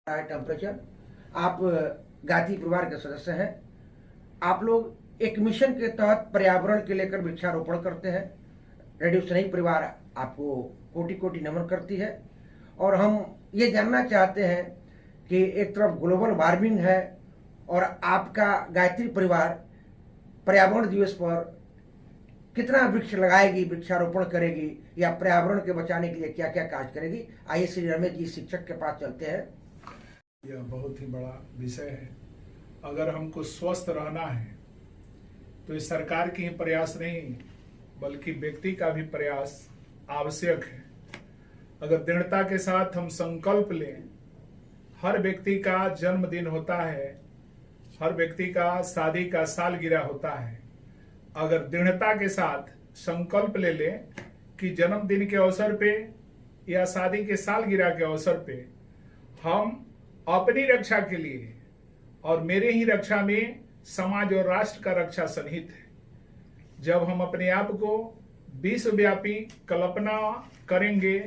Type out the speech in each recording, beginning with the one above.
Temperature. आप गायत्री परिवार के सदस्य हैं। आप लोग एक मिशन के तहत पर्यावरण के लेकर वृक्षारोपण करते हैं। रेडियो स्नेही परिवार आपको कोटि कोटि नमन करती है। और हम ये जानना चाहते हैं कि एक तरफ ग्लोबल वार्मिंग है और आपका गायत्री परिवार पर्यावरण दिवस पर कितना वृक्ष लगाएगी, वृक्षारोपण करेगी या पर्यावरण के बचाने के लिए क्या क्या कार्य करेगी। आइए श्री रमेश जी शिक्षक के पास चलते हैं। यह बहुत ही बड़ा विषय है। अगर हमको स्वस्थ रहना है तो इस सरकार के ही प्रयास नहीं बल्कि व्यक्ति का भी प्रयास आवश्यक है। अगर दृढ़ता के साथ हम संकल्प लें, हर व्यक्ति का जन्मदिन होता है, हर व्यक्ति का शादी का सालगिरह होता है। अगर दृढ़ता के साथ संकल्प ले लें कि जन्मदिन के अवसर पे या शादी के सालगिरह के अवसर पे हम अपनी रक्षा के लिए और मेरे ही रक्षा में समाज और राष्ट्र का रक्षा सन्निहित है। जब हम अपने आप को विश्वव्यापी कल्पना करेंगे,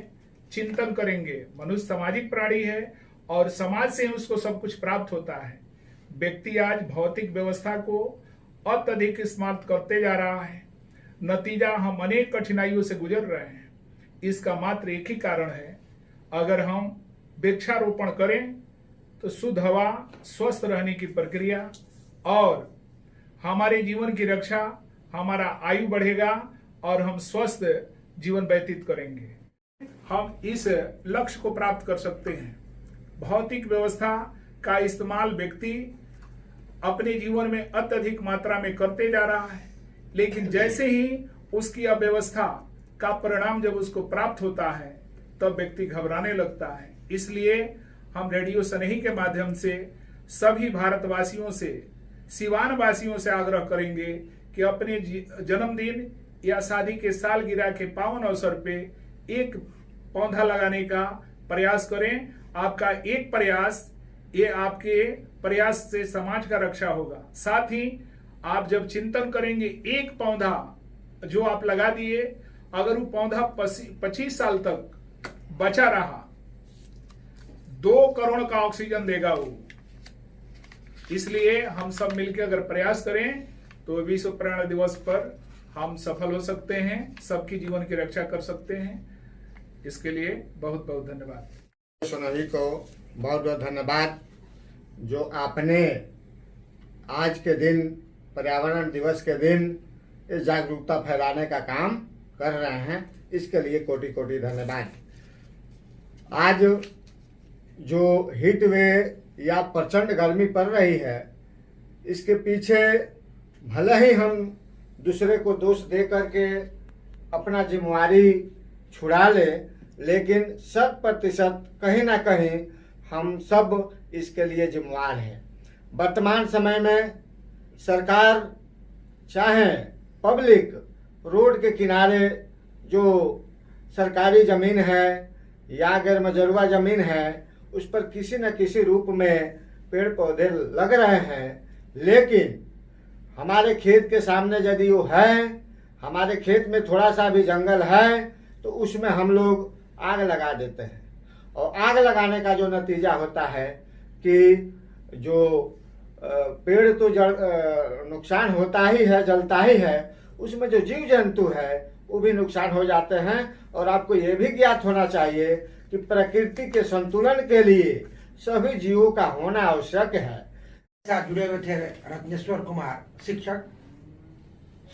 चिंतन करेंगे, मनुष्य सामाजिक प्राणी है और समाज से उसको सब कुछ प्राप्त होता है। व्यक्ति आज भौतिक व्यवस्था को अत्यधिक स्मार्ट करते जा रहा है। नतीजा हम अनेक कठिनाइयों से गुजर रहे हैं। इसका मात्र एक ही कारण है, अगर हम वृक्षारोपण करें तो शुद्ध हवा, स्वस्थ रहने की प्रक्रिया और हमारे जीवन की रक्षा, हमारा आयु बढ़ेगा और हम स्वस्थ जीवन व्यतीत करेंगे। हम इस लक्ष्य को प्राप्त कर सकते हैं। भौतिक व्यवस्था का इस्तेमाल व्यक्ति अपने जीवन में अत्यधिक मात्रा में करते जा रहा है, लेकिन जैसे ही उसकी अव्यवस्था का परिणाम जब उसको प्राप्त होता है तब व्यक्ति घबराने लगता है। इसलिए हम रेडियो स्नेही के माध्यम से सभी भारतवासियों से, सिवान वासियों से आग्रह करेंगे कि अपने जन्मदिन या शादी के सालगिरह के पावन अवसर पे एक पौधा लगाने का प्रयास करें। आपका एक प्रयास, ये आपके प्रयास से समाज का रक्षा होगा। साथ ही आप जब चिंतन करेंगे, एक पौधा जो आप लगा दिए, अगर वो पौधा 25 साल तक बचा रहा, 2 करोड़ का ऑक्सीजन देगा वो। इसलिए हम सब मिलकर अगर प्रयास करें तो विश्व पर्यावरण दिवस पर हम सफल हो सकते हैं, सबकी जीवन की रक्षा कर सकते हैं। इसके लिए बहुत बहुत धन्यवाद। सोनाली को बहुत बहुत धन्यवाद जो आपने आज के दिन, पर्यावरण दिवस के दिन, इस जागरूकता फैलाने का काम कर रहे हैं। इसके लिए कोटि कोटि धन्यवाद। आज जो हीट वेव या प्रचंड गर्मी पड़ रही है, इसके पीछे भले ही हम दूसरे को दोष दे करके अपना जिम्मेवारी छुड़ा ले, लेकिन 100% कहीं ना कहीं हम सब इसके लिए जिम्मेवार हैं। वर्तमान समय में सरकार चाहे पब्लिक रोड के किनारे जो सरकारी ज़मीन है या गैर मजरूआ ज़मीन है, उस पर किसी न किसी रूप में पेड़ पौधे लग रहे हैं। लेकिन हमारे खेत के सामने यदि वो है, हमारे खेत में थोड़ा सा भी जंगल है, तो उसमें हम लोग आग लगा देते हैं। और आग लगाने का जो नतीजा होता है कि जो पेड़ तो नुकसान होता ही है, जलता ही है, उसमें जो जीव जंतु है वो भी नुकसान हो जाते हैं। और आपको ये भी ज्ञात होना चाहिए कि प्रकृति के संतुलन के लिए सभी जीवों का होना आवश्यक है। साथ जुड़े हुए थे रत्नेश्वर कुमार, शिक्षक,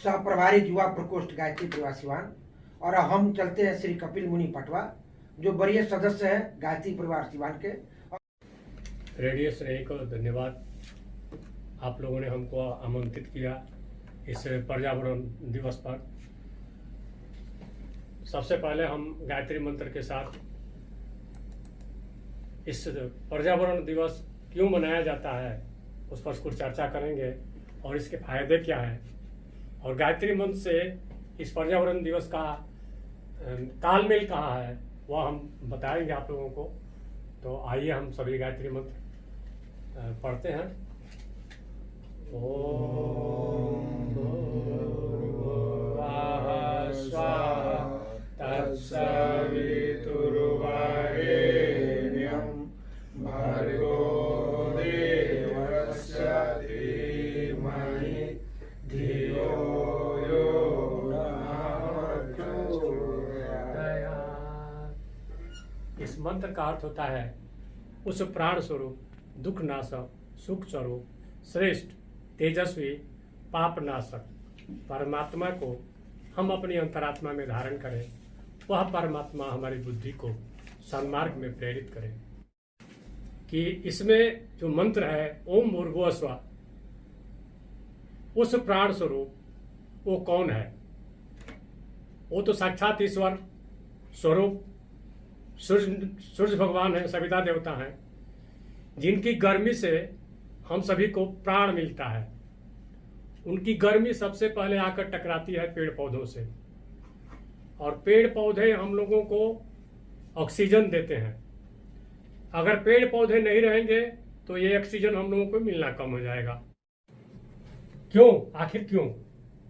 सह प्रभारी युवा प्रकोष्ठ गायत्री परिवार सिवान। और अब हम चलते हैं श्री कपिल मुनि पटवा, जो वरीय सदस्य हैं गायत्री परिवार सिवान के। रेडियो स्नेही को धन्यवाद। आप लोगों ने हमको आमंत्रित किया इस पर्यावरण दिवस पर। सबसे पहले हम गायत्री मंत्र के साथ इस पर्यावरण दिवस क्यों मनाया जाता है उस पर कुछ चर्चा करेंगे और इसके फायदे क्या हैं, और गायत्री मंत्र से इस पर्यावरण दिवस का तालमेल कहाँ है वह हम बताएंगे आप लोगों को। तो आइए हम सभी गायत्री मंत्र पढ़ते हैं। ओम भूर्भुवः स्वः तत्सवितुर्वरेण्यं भर्गो भर्गो देवस्य धीमहि धियो यो नः प्रचोदयात्। इस मंत्र का अर्थ होता है उस प्राण स्वरूप, दुख नाशक, सुख स्वरूप, श्रेष्ठ, तेजस्वी, पाप नाशक परमात्मा को हम अपनी अंतरात्मा में धारण करें। वह परमात्मा हमारी बुद्धि को सन्मार्ग में प्रेरित करे। कि इसमें जो मंत्र है ओम भूर्भुवः स्वः, उस प्राण स्वरूप वो कौन है? वो तो साक्षात ईश्वर स्वरूप सूर्य भगवान है, सविता देवता हैं, जिनकी गर्मी से हम सभी को प्राण मिलता है। उनकी गर्मी सबसे पहले आकर टकराती है पेड़ पौधों से, और पेड़ पौधे हम लोगों को ऑक्सीजन देते हैं। अगर पेड़ पौधे नहीं रहेंगे तो ये ऑक्सीजन हम लोगों को मिलना कम हो जाएगा। क्यों? आखिर क्यों?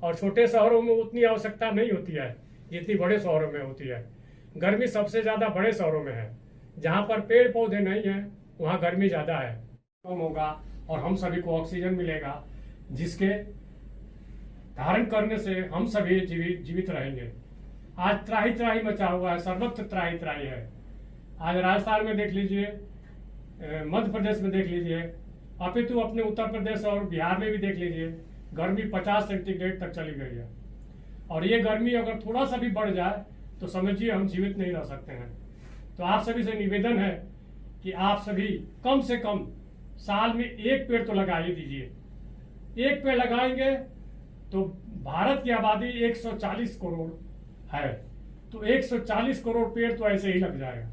और छोटे शहरों में उतनी आवश्यकता नहीं होती है जितनी बड़े शहरों में होती है। गर्मी सबसे ज्यादा बड़े शहरों में है। जहाँ पर पेड़ पौधे नहीं है वहाँ गर्मी ज्यादा है, कम होगा और हम सभी को ऑक्सीजन मिलेगा, जिसके धारण करने से हम सभी जीवित रहेंगे। आज त्राही त्राही मचा हुआ है, सर्वत्र त्राही त्राही है। आज राजस्थान में देख लीजिए, मध्य प्रदेश में देख लीजिए, अपितु अपने उत्तर प्रदेश और बिहार में भी देख लीजिए, गर्मी 50 सेंटीग्रेड तक चली गई है। और ये गर्मी अगर थोड़ा सा भी बढ़ जाए तो समझिए हम जीवित नहीं रह सकते हैं। तो आप सभी से निवेदन है कि आप सभी कम से कम साल में एक पेड़ तो लगा ही दीजिए। एक पेड़ लगाएंगे तो भारत की आबादी 140 करोड़ है, तो 140 करोड़ पेड़ तो ऐसे ही लग जाएगा।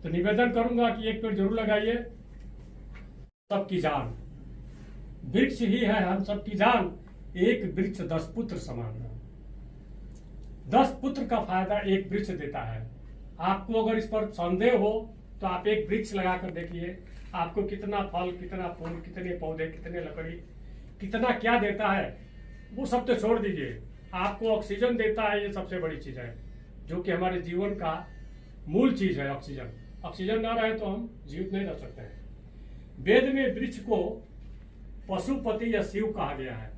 तो निवेदन करूंगा कि एक पेड़ जरूर लगाइए। सबकी जान वृक्ष ही है, हम सबकी जान, एक वृक्ष 10 पुत्र समान। 10 पुत्र का फायदा एक वृक्ष देता है। आपको अगर इस पर संदेह हो तो आप एक वृक्ष लगाकर देखिए, आपको कितना फल, कितना फूल, कितने पौधे, कितने लकड़ी, कितना क्या देता है वो सब तो छोड़ दीजिए। आपको ऑक्सीजन देता है, ये सबसे बड़ी चीज है, जो कि हमारे जीवन का मूल चीज है। ऑक्सीजन ना रहे तो हम जीवित नहीं रह सकते हैं। वेद में वृक्ष को पशुपति या शिव कहा गया है।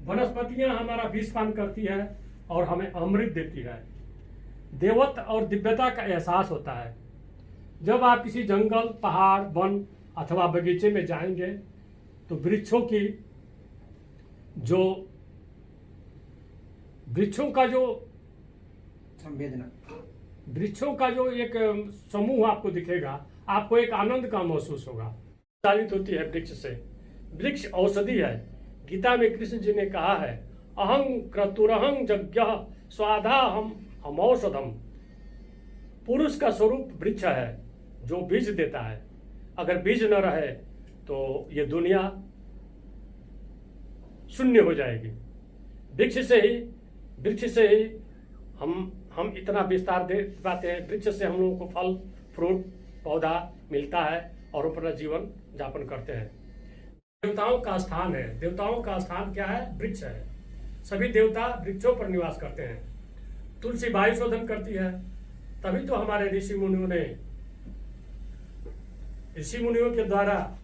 वनस्पतियां हमारा विष पान करती है और हमें अमृत देती है। देवत्व और दिव्यता का एहसास होता है जब आप किसी जंगल, पहाड़, वन अथवा बगीचे में जाएंगे तो वृक्षों का जो एक समूह आपको दिखेगा, आपको एक आनंद का महसूस होगा। चालित होती है वृक्ष से। वृक्ष औषधि है। गीता में कृष्ण जी ने कहा है, अहं क्रतुरहं यज्ञः स्वाधा हम औषधम। पुरुष का स्वरूप वृक्ष है जो बीज देता है। अगर बीज न रहे तो ये दुनिया शून्य हो जाएगी। वृक्ष से ही हम इतना विस्तार दे पाते हैं। वृक्ष से हम लोगों को फल, फ्रूट, पौधा मिलता है और अपना जीवन यापन करते हैं। देवताओं का स्थान है। देवताओं का स्थान क्या है? वृक्ष है। सभी देवता वृक्षों पर निवास करते हैं। तुलसी वायु शोधन करती है, तभी तो हमारे ऋषि मुनियों के द्वारा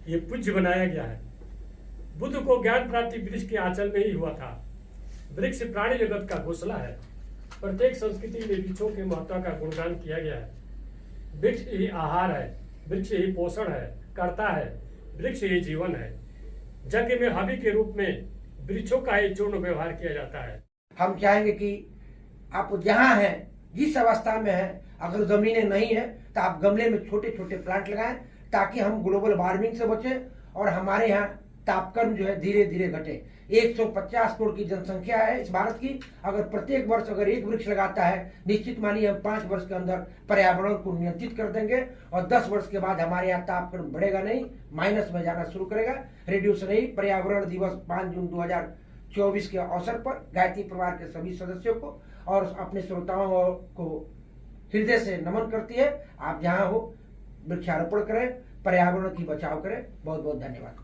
ये पूज्य बनाया गया है। बुद्ध को ज्ञान प्राप्ति वृक्ष के आंचल में ही हुआ था। वृक्ष प्राणी जगत का घोंसला है। प्रत्येक संस्कृति में वृक्षों के महत्व का गुणगान किया गया है। वृक्ष ही आहार है, वृक्ष ही पोषण है, करता है, वृक्ष ही जीवन है। यज्ञ में हवि के रूप में वृक्षों का ही चूर्ण व्यवहार किया जाता है। हम चाहेंगे कि आप जहाँ हैं, जिस अवस्था में हैं, अगर जमीनें नहीं है तो आप गमले में छोटे छोटे प्लांट लगाएं, ताकि हम ग्लोबल वार्मिंग से बचें और हमारे यहाँ तापक्रम जो है धीरे धीरे घटे। 150 करोड़ की जनसंख्या है इस भारत की। अगर प्रत्येक वर्ष अगर एक वृक्ष लगाता है, निश्चित मानिए हम 5 वर्ष के अंदर पर्यावरण को नियंत्रित कर देंगे और 10 वर्ष के बाद हमारे यहाँ तापक्रम बढ़ेगा नहीं, माइनस में जाना शुरू करेगा। रेडियो नहीं, पर्यावरण दिवस 5 जून 2024 के अवसर पर गायत्री परिवार के सभी सदस्यों को और अपने श्रोताओं को हृदय से नमन करती है। आप जहाँ हो वृक्षारोपण करें, पर्यावरण की बचाव करें। बहुत बहुत धन्यवाद।